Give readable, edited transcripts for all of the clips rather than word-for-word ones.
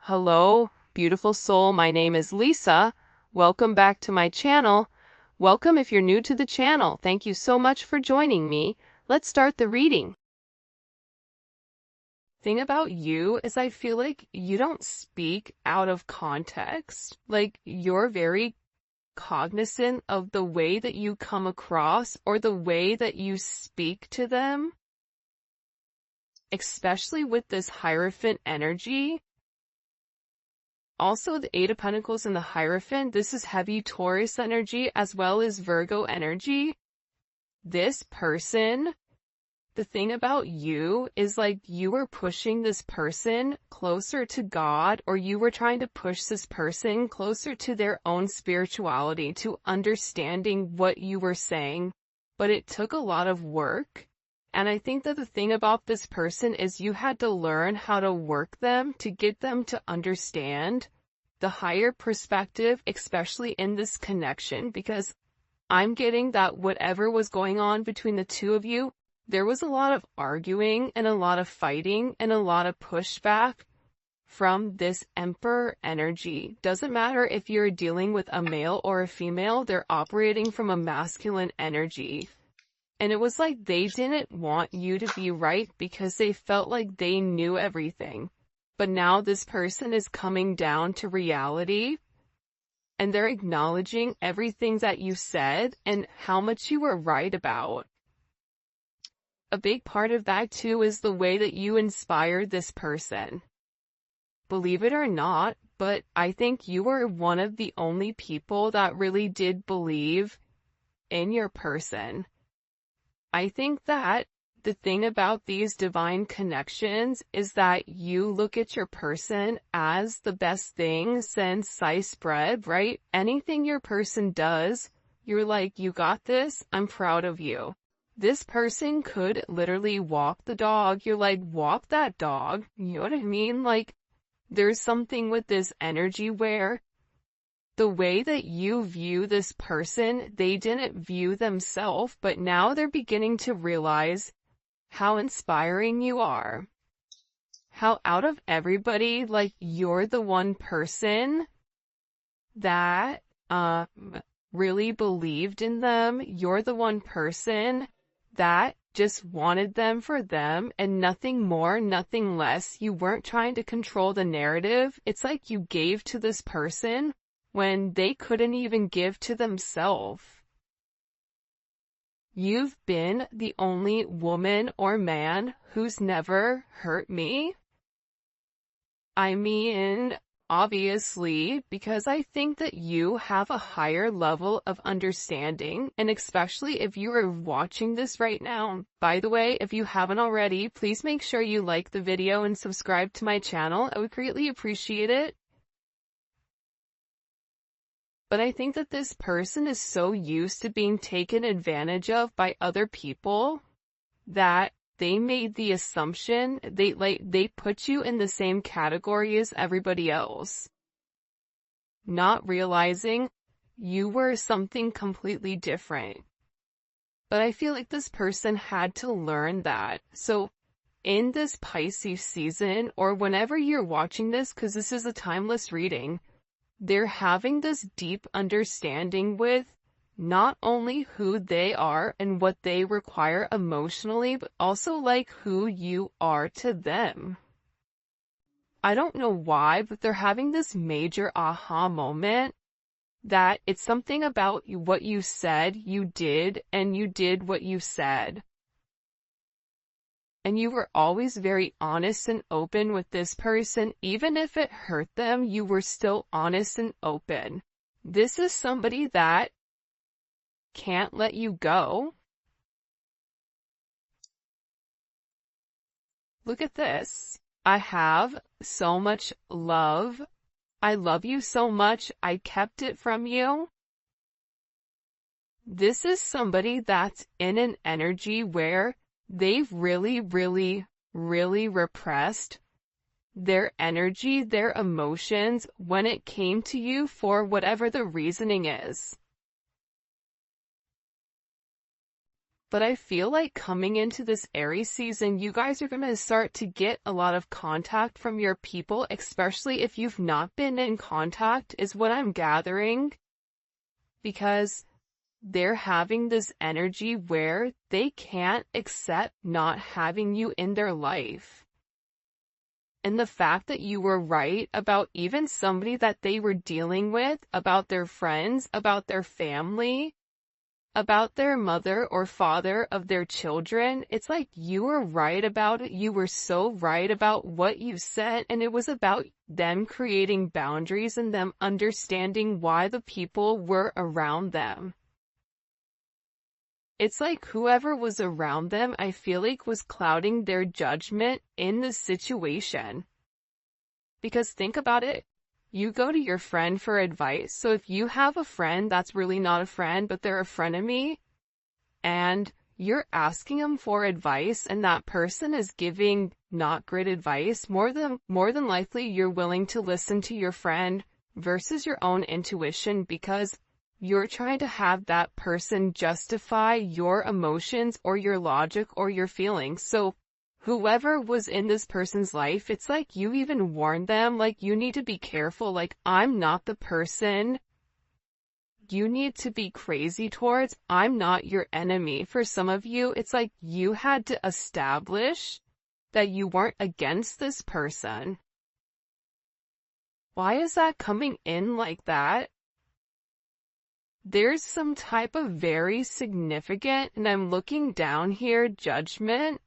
Hello, beautiful soul. My name is Lisa. Welcome back to my channel. Welcome if you're new to the channel. Thank you so much for joining me. Let's start the reading. Thing about you is I feel like you don't speak out of context. Like you're very cognizant of the way that you come across or the way that you speak to them, especially with this Hierophant energy. Also, the Eight of Pentacles and the Hierophant, this is heavy Taurus energy as well as Virgo energy. This person, the thing about you is like you were pushing this person closer to God, or you were trying to push this person closer to their own spirituality, to understanding what you were saying. But it took a lot of work. And I think that the thing about this person is you had to learn how to work them to get them to understand the higher perspective, especially in this connection, because I'm getting that whatever was going on between the two of you, there was a lot of arguing and a lot of fighting and a lot of pushback from this Emperor energy. Doesn't matter if you're dealing with a male or a female, they're operating from a masculine energy. And it was like they didn't want you to be right because they felt like they knew everything. But now this person is coming down to reality and they're acknowledging everything that you said and how much you were right about. A big part of that too is the way that you inspired this person. Believe it or not, but I think you were one of the only people that really did believe in your person. I think that the thing about these divine connections is that you look at your person as the best thing since sliced bread, right? Anything your person does, you're like, you got this, I'm proud of you. This person could literally walk the dog, you're like, walk that dog, you know what I mean? Like, there's something with this energy where the way that you view this person, they didn't view themselves, but now they're beginning to realize how inspiring you are. How out of everybody, like, you're the one person that really believed in them. You're the one person that just wanted them for them and nothing more, nothing less. You weren't trying to control the narrative. It's like you gave to this person when they couldn't even give to themselves. You've been the only woman or man who's never hurt me. I mean, obviously, because I think that you have a higher level of understanding, and especially if you are watching this right now. By the way, if you haven't already, please make sure you like the video and subscribe to my channel. I would greatly appreciate it. But I think that this person is so used to being taken advantage of by other people that they made the assumption they put you in the same category as everybody else, not realizing you were something completely different. But I feel like this person had to learn that. So in this Pisces season, or whenever you're watching this, because this is a timeless reading, they're having this deep understanding with not only who they are and what they require emotionally, but also like who you are to them. I don't know why, but they're having this major aha moment that it's something about what you said you did, and you did what you said. And you were always very honest and open with this person. Even if it hurt them, you were still honest and open. This is somebody that can't let you go. Look at this. I have so much love. I love you so much. I kept it from you. This is somebody that's in an energy where they've really repressed their energy, their emotions when it came to you for whatever the reasoning is. But I feel like coming into this Aries season, you guys are going to start to get a lot of contact from your people, especially if you've not been in contact, is what I'm gathering. Because they're having this energy where they can't accept not having you in their life. And the fact that you were right about even somebody that they were dealing with, about their friends, about their family, about their mother or father of their children, it's like you were right about it. You were so right about what you said, and it was about them creating boundaries and them understanding why the people were around them. It's like whoever was around them, I feel like, was clouding their judgment in the situation. Because think about it. You go to your friend for advice. So if you have a friend that's really not a friend, but they're a frenemy, and you're asking them for advice and that person is giving not great advice, more than likely you're willing to listen to your friend versus your own intuition, because you're trying to have that person justify your emotions or your logic or your feelings. So whoever was in this person's life, it's like you even warned them, like, you need to be careful, like, I'm not the person you need to be crazy towards. I'm not your enemy. For some of you, it's like you had to establish that you weren't against this person. Why is that coming in like that? There's some type of very significant, and I'm looking down here, judgment.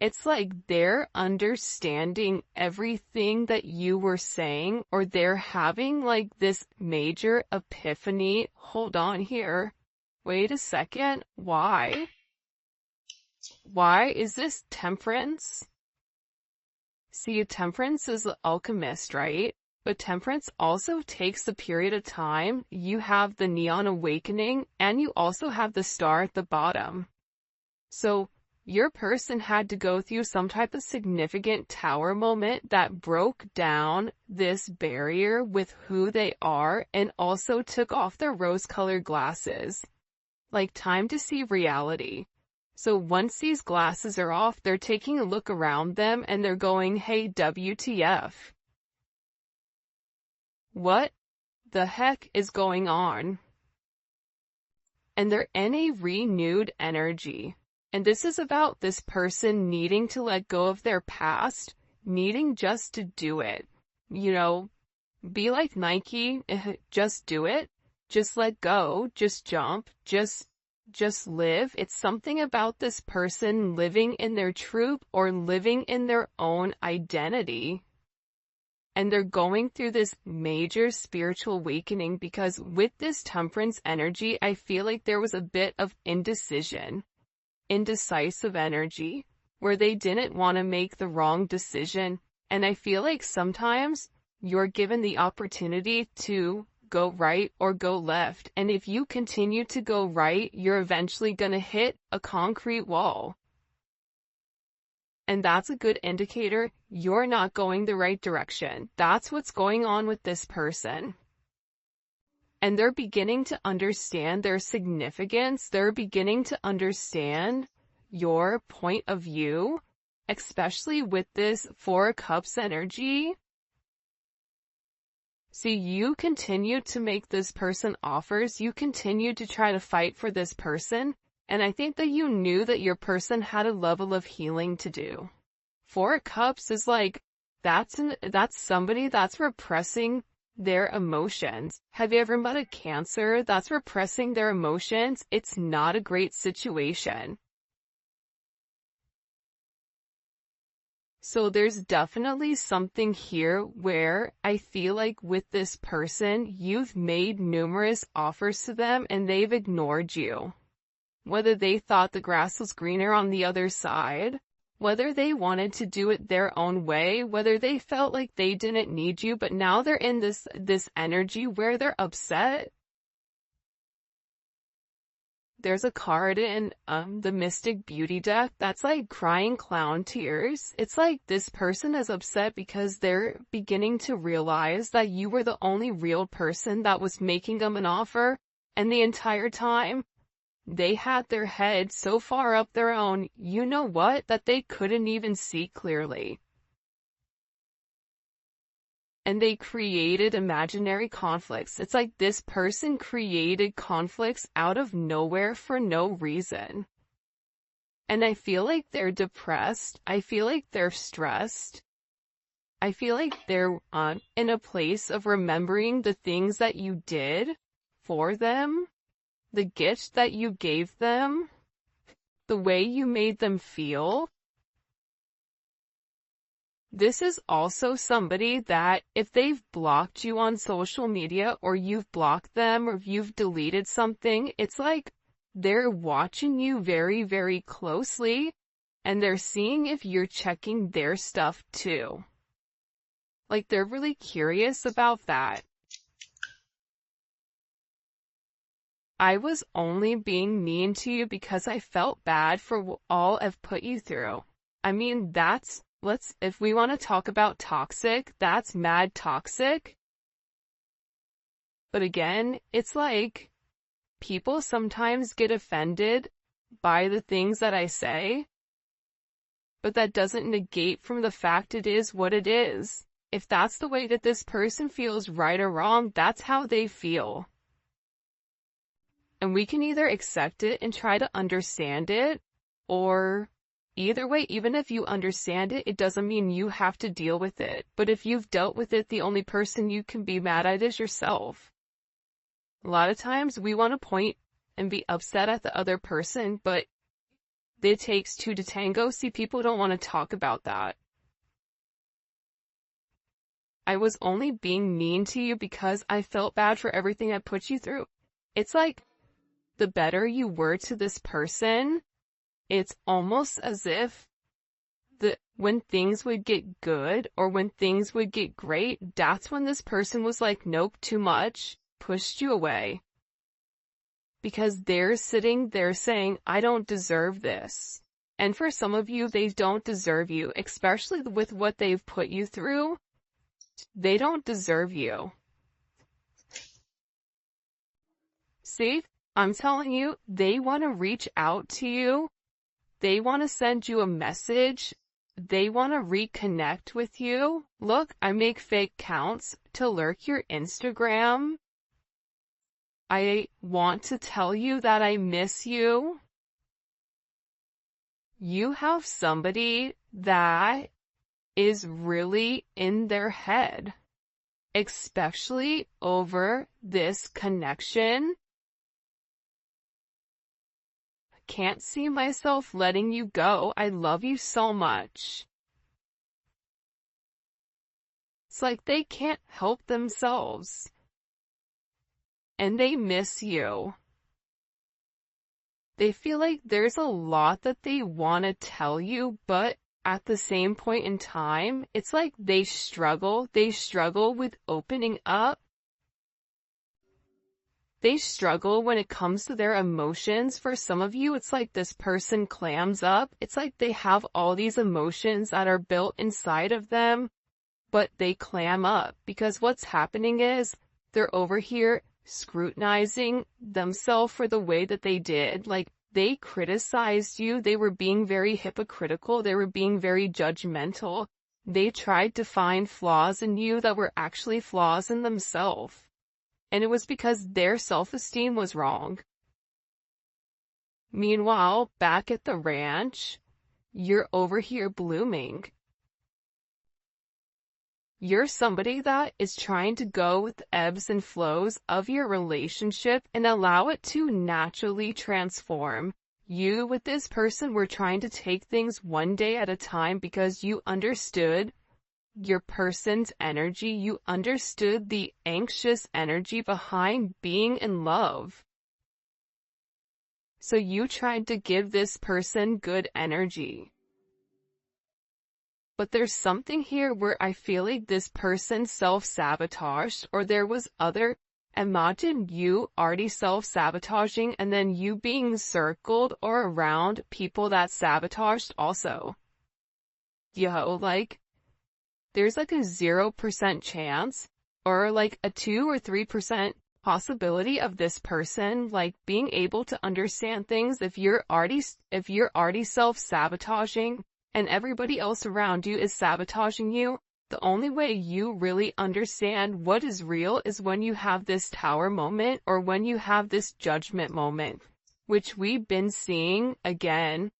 It's like they're understanding everything that you were saying, or they're having like this major epiphany. Hold on here. Wait a second. Why? Why is this Temperance? See, Temperance is the alchemist, right? But Temperance also takes a period of time. You have the Neon Awakening, and you also have the Star at the bottom. So your person had to go through some type of significant tower moment that broke down this barrier with who they are and also took off their rose-colored glasses. Like time to see reality. So once these glasses are off, they're taking a look around them and they're going, hey, WTF. What the heck is going on? And they're in a renewed energy. And this is about this person needing to let go of their past, needing just to do it. You know, be like Nike, just do it, just let go, just jump, just live. It's something about this person living in their truth or living in their own identity. And they're going through this major spiritual awakening because with this Temperance energy, I feel like there was a bit of indecision. Indecisive energy, where they didn't want to make the wrong decision. And I feel like sometimes you're given the opportunity to go right or go left. And if you continue to go right, you're eventually going to hit a concrete wall. And that's a good indicator you're not going the right direction. That's what's going on with this person. And they're beginning to understand their significance. They're beginning to understand your point of view, especially with this Four of Cups energy. See, you continue to make this person offers. You continue to try to fight for this person. And I think that you knew that your person had a level of healing to do. Four of Cups is like, that's somebody that's repressing their emotions. Have you ever met a Cancer that's repressing their emotions? It's not a great situation. So there's definitely something here where I feel like with this person, you've made numerous offers to them and they've ignored you. Whether they thought the grass was greener on the other side, whether they wanted to do it their own way, whether they felt like they didn't need you, but now they're in this energy where they're upset. There's a card in the Mystic Beauty deck that's like crying clown tears. It's like this person is upset because they're beginning to realize that you were the only real person that was making them an offer, And the entire time, they had their head so far up their own, you know what, that they couldn't even see clearly. And they created imaginary conflicts. It's like this person created conflicts out of nowhere for no reason. And I feel like they're depressed. I feel like they're stressed. I feel like they're in a place of remembering the things that you did for them, the gifts that you gave them, the way you made them feel. This is also somebody that if they've blocked you on social media or you've blocked them or if you've deleted something, it's like they're watching you very, very closely and they're seeing if you're checking their stuff too. Like they're really curious about that. I was only being mean to you because I felt bad for all I've put you through. I mean, if we want to talk about toxic, that's mad toxic. But again, it's like, people sometimes get offended by the things that I say, but that doesn't negate from the fact it is what it is. If that's the way that this person feels right or wrong, that's how they feel. And we can either accept it and try to understand it, or either way, even if you understand it, it doesn't mean you have to deal with it. But if you've dealt with it, the only person you can be mad at is yourself. A lot of times we want to point and be upset at the other person, but it takes two to tango. See, people don't want to talk about that. I was only being mean to you because I felt bad for everything I put you through. It's like, the better you were to this person, it's almost as if when things would get good or when things would get great, that's when this person was like, nope, too much, pushed you away. Because they're sitting there saying, I don't deserve this. And for some of you, they don't deserve you, especially with what they've put you through. They don't deserve you. See? I'm telling you, they want to reach out to you. They want to send you a message. They want to reconnect with you. Look, I make fake accounts to lurk your Instagram. I want to tell you that I miss you. You have somebody that is really in their head, especially over this connection. Can't see myself letting you go. I love you so much. It's like they can't help themselves. And they miss you. They feel like there's a lot that they want to tell you, but at the same point in time, it's like they struggle. They struggle with opening up. They struggle when it comes to their emotions. For some of you, it's like this person clams up. It's like they have all these emotions that are built inside of them, but they clam up because what's happening is they're over here scrutinizing themselves for the way that they did. Like, they criticized you. They were being very hypocritical. They were being very judgmental. They tried to find flaws in you that were actually flaws in themselves. And it was because their self-esteem was wrong. Meanwhile, back at the ranch, you're over here blooming. You're somebody that is trying to go with the ebbs and flows of your relationship and allow it to naturally transform. You with this person were trying to take things one day at a time because you understood your person's energy. You understood the anxious energy behind being in love. So you tried to give this person good energy. But there's something here where I feel like this person self-sabotaged, or there was other. Imagine you already self-sabotaging and then you being circled or around people that sabotaged also. Yo, like, there's like a 0% chance, or like a 2 or 3% possibility of this person, like, being able to understand things. If you're already self-sabotaging and everybody else around you is sabotaging you, the only way you really understand what is real is when you have this tower moment, or when you have this judgment moment, which we've been seeing again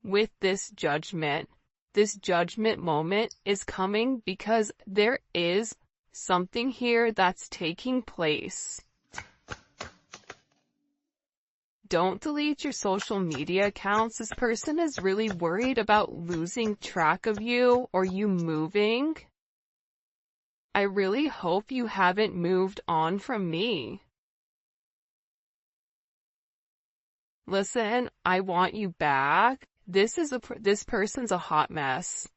with this judgment. This judgment moment is coming because there is something here that's taking place. Don't delete your social media accounts. This person is really worried about losing track of you or you moving. I really hope you haven't moved on from me. Listen, I want you back. This person's a hot mess.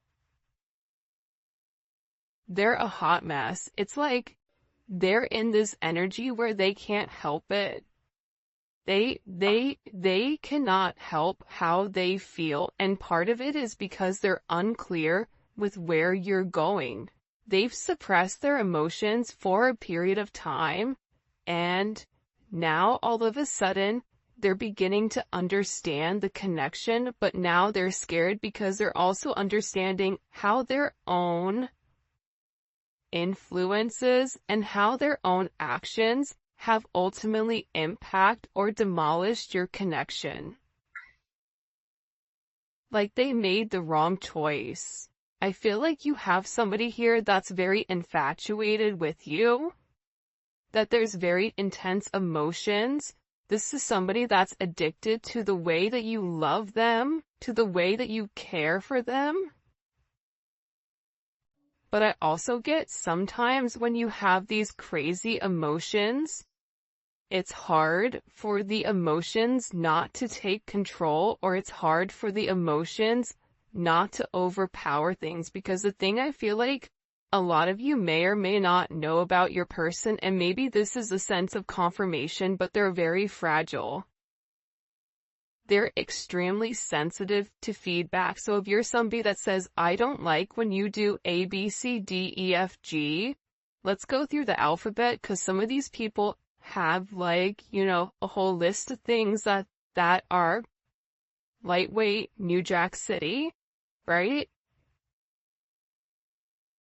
They're a hot mess. It's like they're in this energy where they can't help it. They cannot help how they feel, and part of it is because they're unclear with where you're going. They've suppressed their emotions for a period of time, and now all of a sudden they're beginning to understand the connection, but now they're scared because they're also understanding how their own influences and how their own actions have ultimately impacted or demolished your connection. Like they made the wrong choice. I feel like you have somebody here that's very infatuated with you, that there's very intense emotions. This is somebody that's addicted to the way that you love them, to the way that you care for them. But I also get sometimes when you have these crazy emotions, it's hard for the emotions not to take control, or it's hard for the emotions not to overpower things. Because the thing I feel like a lot of you may or may not know about your person, and maybe this is a sense of confirmation, but they're very fragile. They're extremely sensitive to feedback. So if you're somebody that says, I don't like when you do A, B, C, D, E, F, G, let's go through the alphabet, because some of these people have, like, you know, a whole list of things that are lightweight New Jack City, right?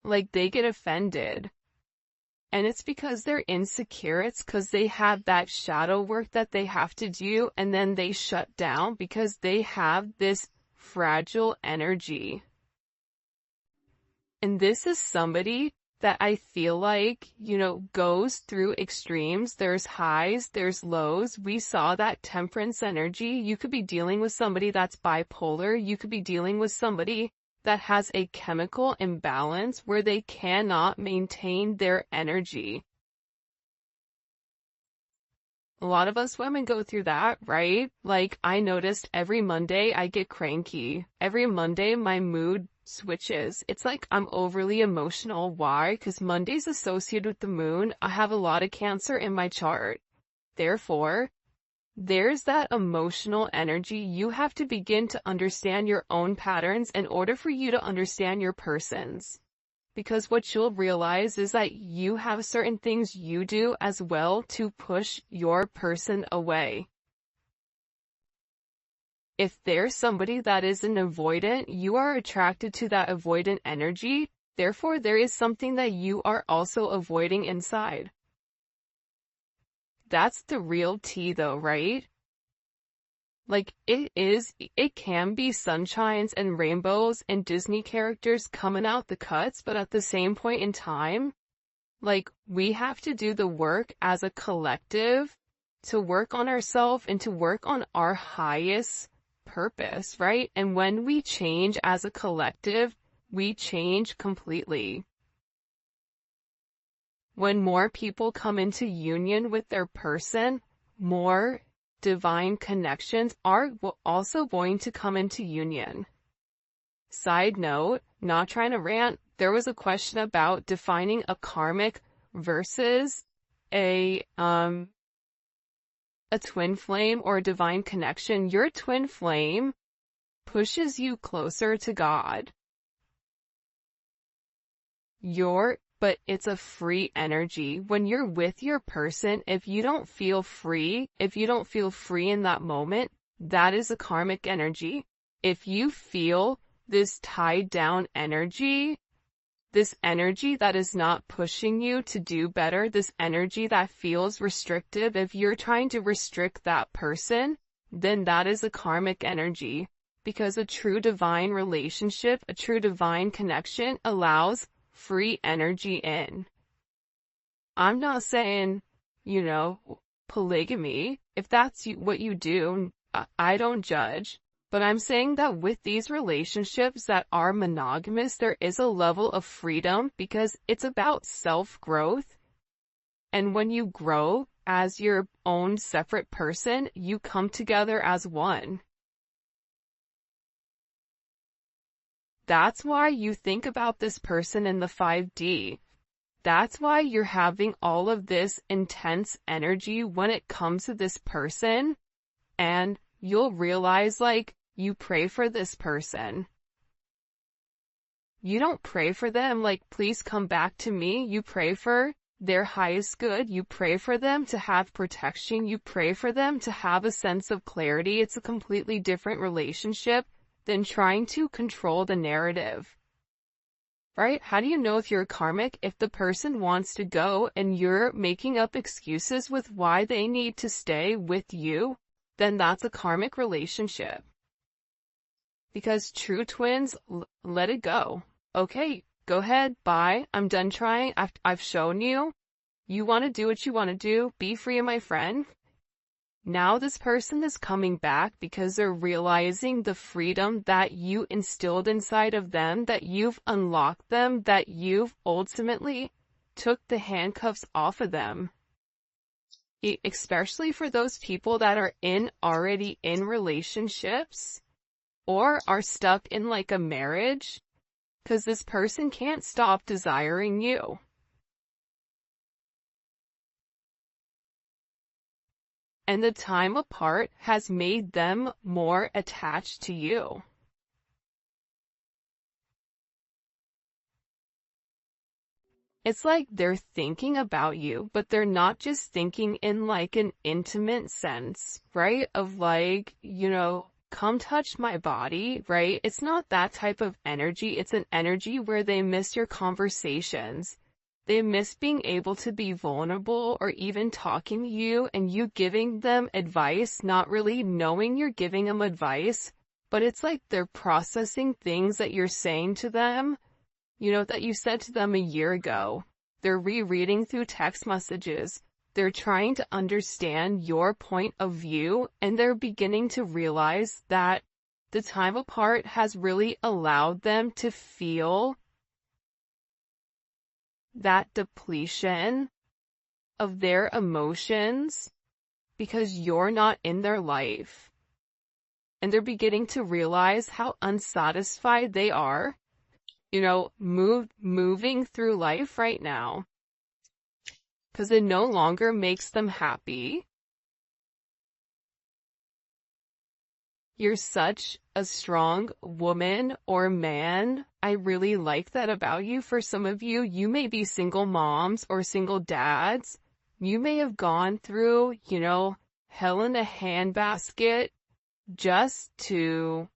Like, they get offended. And it's because they're insecure. It's because they have that shadow work that they have to do, and then they shut down because they have this fragile energy. And this is somebody that I feel like, you know, goes through extremes. There's highs, there's lows. We saw that temperance energy. You could be dealing with somebody that's bipolar. You could be dealing with somebody that has a chemical imbalance where they cannot maintain their energy. A lot of us women go through that, right? Like, I noticed every Monday I get cranky. Every Monday my mood switches. It's like I'm overly emotional. Why? Because Monday's associated with the moon. I have a lot of Cancer in my chart. Therefore, there's that emotional energy. You have to begin to understand your own patterns in order for you to understand your person's. Because what you'll realize is that you have certain things you do as well to push your person away. If there's somebody that is an avoidant, you are attracted to that avoidant energy. Therefore, there is something that you are also avoiding inside. That's the real tea though, right? Like, it can be sunshines and rainbows and Disney characters coming out the cuts, but at the same point in time, like, we have to do the work as a collective to work on ourselves and to work on our highest purpose, right? And when we change as a collective, we change completely. When more people come into union with their person, more divine connections are also going to come into union. Side note, not trying to rant, there was a question about defining a karmic versus a twin flame or a divine connection. Your twin flame pushes you closer to God. Your but it's a free energy. When you're with your person, if you don't feel free in that moment, that is a karmic energy. If you feel this tied down energy, this energy that is not pushing you to do better, this energy that feels restrictive, if you're trying to restrict that person, then that is a karmic energy. Because a true divine relationship, a true divine connection allows free energy in. I'm not saying, polygamy. If that's what you do, I don't judge. But I'm saying that with these relationships that are monogamous, there is a level of freedom because it's about self-growth. And when you grow as your own separate person, you come together as one. That's why you think about this person in the 5D. That's why you're having all of this intense energy when it comes to this person. And you'll realize, you pray for this person. You don't pray for them please come back to me. You pray for their highest good. You pray for them to have protection. You pray for them to have a sense of clarity. It's a completely different relationship than trying to control the narrative. Right? How do you know if you're karmic? If the person wants to go and you're making up excuses with why they need to stay with you, then that's a karmic relationship. Because true twins, let it go. Okay, go ahead, bye. I'm done trying. I've shown you. You want to do what you want to do. Be free, my friend. Now this person is coming back because they're realizing the freedom that you instilled inside of them, that you've unlocked them, that you've ultimately took the handcuffs off of them. Especially for those people that are already in relationships or are stuck in a marriage, because this person can't stop desiring you. And the time apart has made them more attached to you. It's like they're thinking about you, but they're not just thinking in an intimate sense, right? Of come touch my body, right? It's not that type of energy. It's an energy where they miss your conversations. They miss being able to be vulnerable or even talking to you and you giving them advice, not really knowing you're giving them advice, but it's like they're processing things that you're saying to them, that you said to them a year ago. They're rereading through text messages. They're trying to understand your point of view, and they're beginning to realize that the time apart has really allowed them to feel that depletion of their emotions because you're not in their life. And they're beginning to realize how unsatisfied they are, moving through life right now. Because it no longer makes them happy. You're such a strong woman or man. I really like that about you. For some of you, you may be single moms or single dads. You may have gone through, hell in a handbasket just to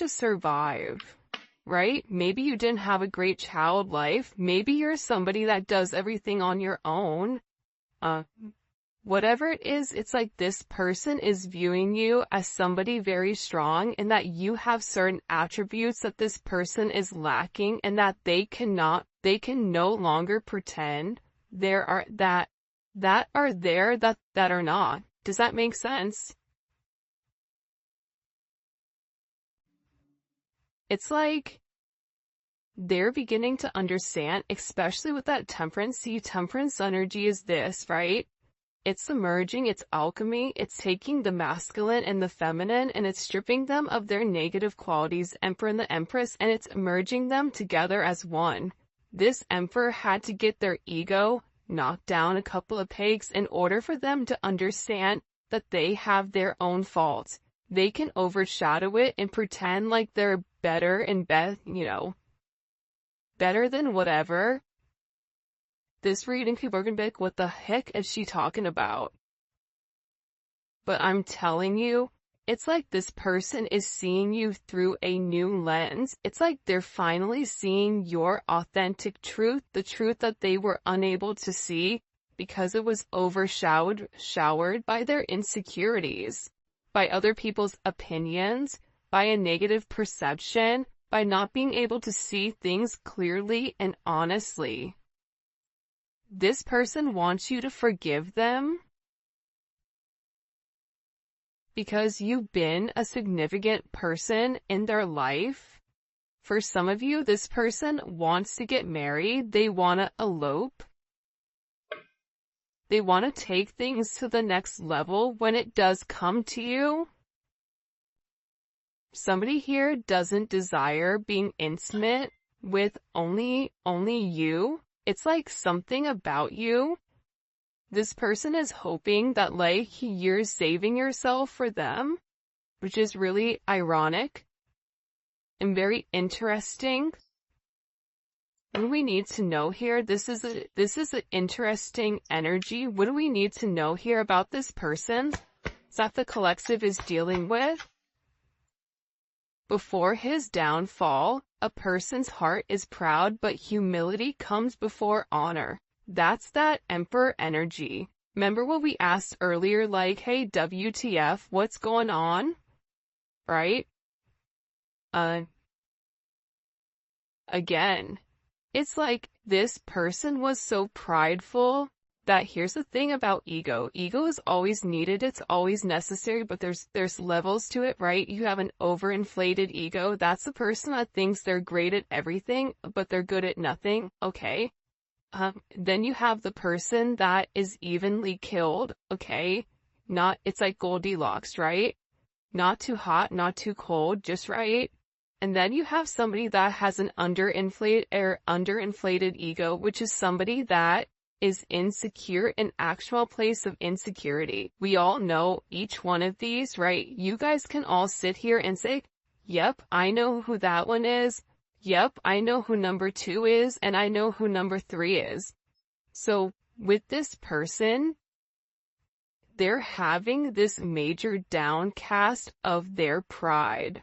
survive. Right? Maybe you didn't have a great child life. Maybe you're somebody that does everything on your own. Whatever it is, it's like this person is viewing you as somebody very strong and that you have certain attributes that this person is lacking and that they can no longer pretend that are not. Does that make sense? It's like they're beginning to understand, especially with that temperance. See, temperance energy is this, right? It's merging, it's alchemy, it's taking the masculine and the feminine and it's stripping them of their negative qualities, Emperor and the Empress, and it's merging them together as one. This Emperor had to get their ego knocked down a couple of pegs in order for them to understand that they have their own faults. They can overshadow it and pretend like they're better and better than whatever. This reading, people are gonna be like, what the heck is she talking about? But I'm telling you, it's like this person is seeing you through a new lens. It's like they're finally seeing your authentic truth, the truth that they were unable to see because it was showered by their insecurities, by other people's opinions, by a negative perception, by not being able to see things clearly and honestly. This person wants you to forgive them because you've been a significant person in their life. For some of you, this person wants to get married. They want to elope. They want to take things to the next level when it does come to you. Somebody here doesn't desire being intimate with only you. It's like something about you. This person is hoping that like you're saving yourself for them, which is really ironic and very interesting. What do we need to know here? This is an interesting energy. What do we need to know here about this person that the collective is dealing with? Before his downfall, a person's heart is proud, but humility comes before honor. That's that Emperor energy. Remember what we asked earlier, like, hey, WTF, what's going on? Right? Again, it's like this person was so prideful that here's the thing about ego. Ego is always needed, it's always necessary, but there's levels to it, right? You have an overinflated ego. That's the person that thinks they're great at everything, but they're good at nothing. Okay. Then you have the person that is evenly killed. Okay. It's like Goldilocks, right? Not too hot, not too cold, just right. And then you have somebody that has an underinflated ego, which is somebody that is insecure, an actual place of insecurity. We all know each one of these, right? You guys can all sit here and say, yep, I know who that one is. Yep, I know who number 2 is, and I know who number 3 is. So with this person, they're having this major downcast of their pride.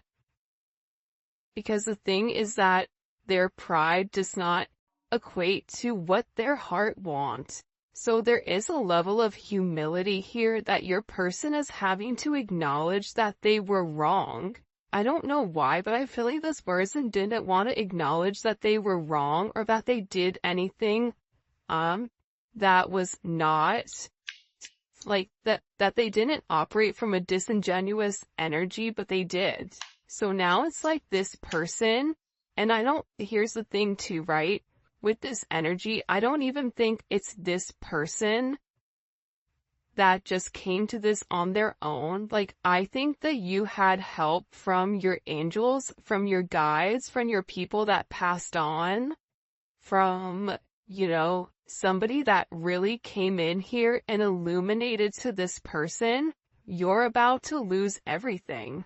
Because the thing is that their pride does not equate to what their heart wants. So there is a level of humility here that your person is having to acknowledge that they were wrong. I don't know why, but I feel like this person didn't want to acknowledge that they were wrong or that they did anything that was not like that they didn't operate from a disingenuous energy, but they did. So now it's like this person, and here's the thing too, right? With this energy, I don't even think it's this person that just came to this on their own. Like, I think that you had help from your angels, from your guides, from your people that passed on, from, somebody that really came in here and illuminated to this person. You're about to lose everything.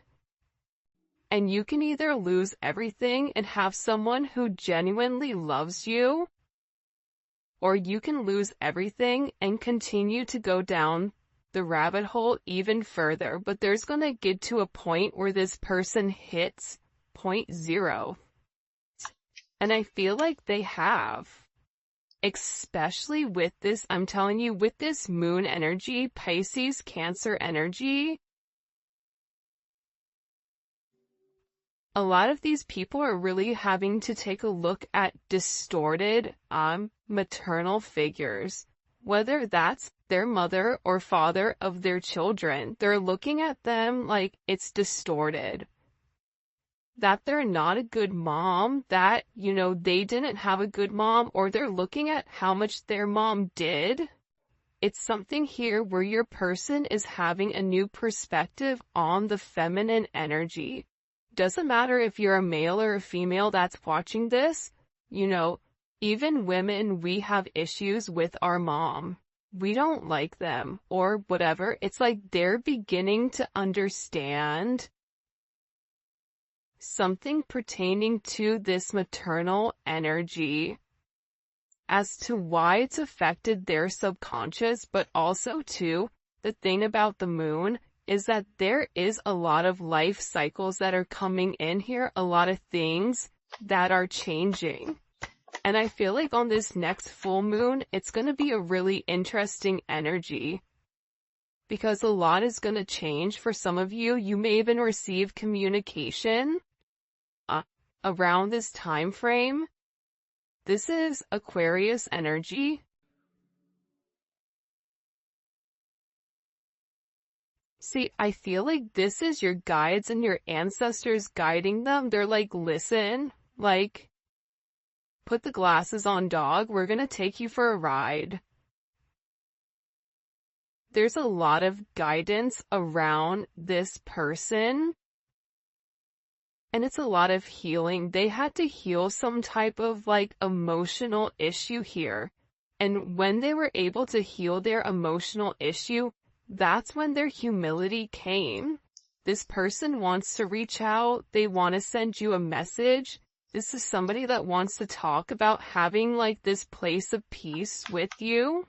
And you can either lose everything and have someone who genuinely loves you, or you can lose everything and continue to go down the rabbit hole even further. But there's going to get to a point where this person hits point 0. And I feel like they have. Especially with this, I'm telling you, with this moon energy, Pisces, Cancer energy, a lot of these people are really having to take a look at distorted maternal figures, whether that's their mother or father of their children. They're looking at them like it's distorted, that they're not a good mom, that, they didn't have a good mom, or they're looking at how much their mom did. It's something here where your person is having a new perspective on the feminine energy. Doesn't matter if you're a male or a female that's watching this, even women, we have issues with our mom. We don't like them or whatever. It's like they're beginning to understand something pertaining to this maternal energy as to why it's affected their subconscious, but also too, the thing about the moon is that there is a lot of life cycles that are coming in here, a lot of things that are changing. And I feel like on this next full moon, it's going to be a really interesting energy because a lot is going to change for some of you. You may even receive communication around this time frame. This is Aquarius energy. See, I feel like this is your guides and your ancestors guiding them. They're like, listen, like, put the glasses on, dog. We're gonna take you for a ride. There's a lot of guidance around this person. And it's a lot of healing. They had to heal some type of like emotional issue here. And when they were able to heal their emotional issue, that's when their humility came. This person wants to reach out. They want to send you a message. This is somebody that wants to talk about having like this place of peace with you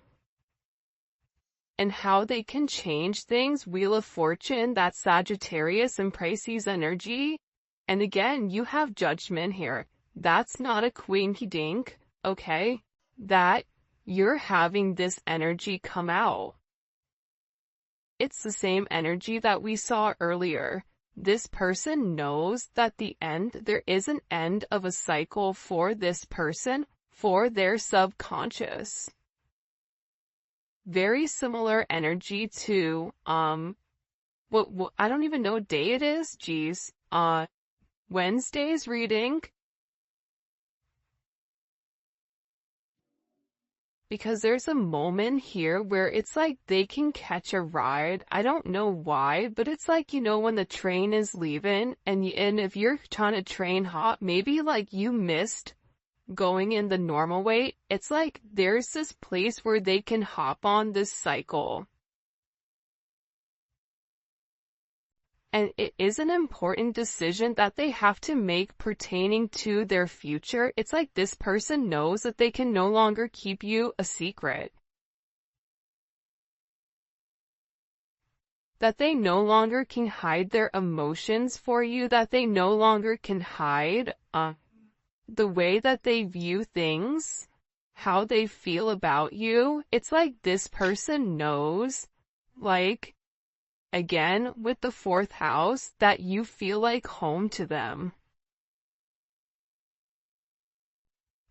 and how they can change things. Wheel of Fortune, that's Sagittarius and Pisces energy. And again, you have Judgment here. That's not a quinky dink, okay? That you're having this energy come out. It's the same energy that we saw earlier. This person knows that there is an end of a cycle for this person, for their subconscious. Very similar energy to, I don't even know what day it is. Geez. Wednesday's reading, because there's a moment here where it's like they can catch a ride. I don't know why, but it's like, you know, when the train is leaving and if you're trying to train hop, maybe like you missed going in the normal way. It's like there's this place where they can hop on this cycle. And it is an important decision that they have to make pertaining to their future. It's like this person knows that they can no longer keep you a secret. That they no longer can hide their emotions for you, that they no longer can hide the way that they view things, how they feel about you. It's like this person knows, like, again, with the 4th house, that you feel like home to them.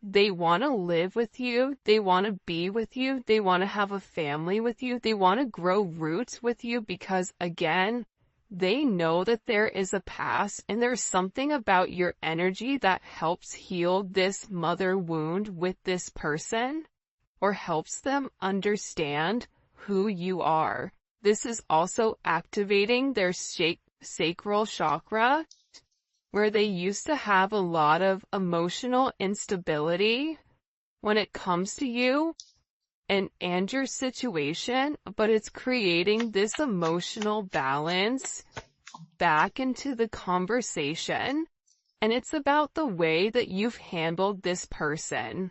They want to live with you. They want to be with you. They want to have a family with you. They want to grow roots with you because, again, they know that there is a past and there's something about your energy that helps heal this mother wound with this person or helps them understand who you are. This is also activating their sacral chakra, where they used to have a lot of emotional instability when it comes to you and your situation, but it's creating this emotional balance back into the conversation, and it's about the way that you've handled this person.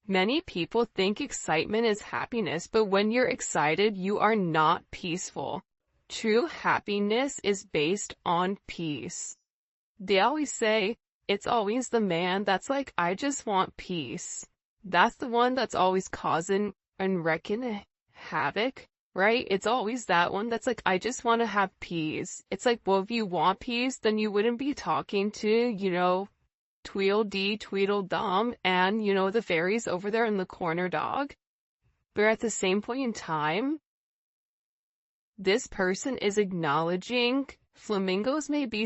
Many people think excitement is happiness, but when you're excited, you are not peaceful. True happiness is based on peace. They always say, it's always the man that's like, I just want peace. That's the one that's always causing and wrecking havoc, right? It's always that one that's like, I just want to have peace. It's like, well, if you want peace, then you wouldn't be talking to, you know, Tweedledee, Tweedledum, and, you know, the fairies over there in the corner, dog. But at the same point in time, this person is acknowledging flamingos may be